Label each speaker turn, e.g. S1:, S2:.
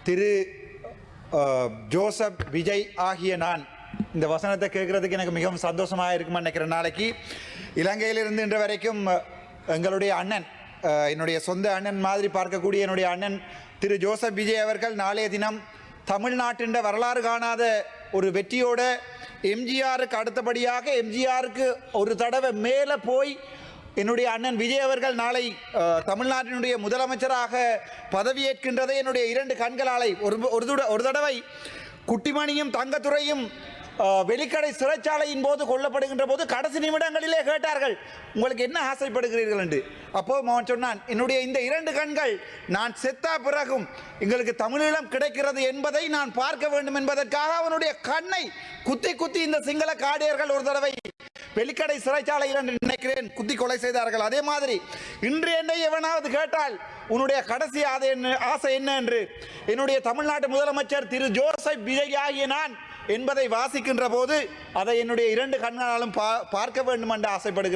S1: திரு Joseph Vijay ஆகிய நான் இந்த வசனத்தை கேட்குறதுக்கு எனக்கு மிகவும் சந்தோஷமாக இருக்குமா நினைக்கிறேன். நாளைக்கு இலங்கையிலிருந்து இன்று வரைக்கும் எங்களுடைய அண்ணன், என்னுடைய சொந்த அண்ணன் மாதிரி பார்க்கக்கூடிய என்னுடைய அண்ணன் திரு ஜோசப் விஜய் அவர்கள் நாளைய தினம் தமிழ்நாட்டின் வரலாறு காணாத ஒரு வெற்றியோட எம்ஜிஆருக்கு அடுத்தபடியாக எம்ஜிஆருக்கு ஒரு தடவை மேலே போய் என்னுடைய அண்ணன் விஜய் அவர்கள் நாளை தமிழ்நாட்டினுடைய முதலமைச்சராக பதவியேற்கின்றதை என்னுடைய இரண்டு கண்களாலை ஒரு தடவை குட்டிமணியும் தங்கத்துறையும் வெளிக்கடை சிறைச்சாலையின் போது கொல்லப்படுகின்ற போது கடைசி நிமிடங்களிலே கேட்டார்கள், உங்களுக்கு என்ன ஆசைப்படுகிறீர்கள் என்று. அப்போது அவன் சொன்னான், என்னுடைய இந்த இரண்டு கண்கள் நான் செத்தா பிறகும் எங்களுக்கு தமிழீழம் கிடைக்கிறது என்பதை நான் பார்க்க வேண்டும் என்பதற்காக அவனுடைய கண்ணை குத்தி குத்தி இந்த சிங்கள காடியர்கள் ஒரு தடவை வெளிக்கடை சிறைச்சாலையில் என்று நினைக்கிறேன் குத்தி கொலை செய்தார்கள். அதே மாதிரி இன்று என்னை எவனாவது கேட்டால் உன்னுடைய கடைசி ஆசை என்ன என்று என்னுடைய தமிழ்நாட்டு முதலமைச்சர் திரு ஜோசப் விஜய் ஆகிய நான் என்பதை வாசிக்கின்ற போது அதை என்னுடைய இரண்டு கண்களாலும் பார்க்க வேண்டும் என்று ஆசைப்படுகிறேன்.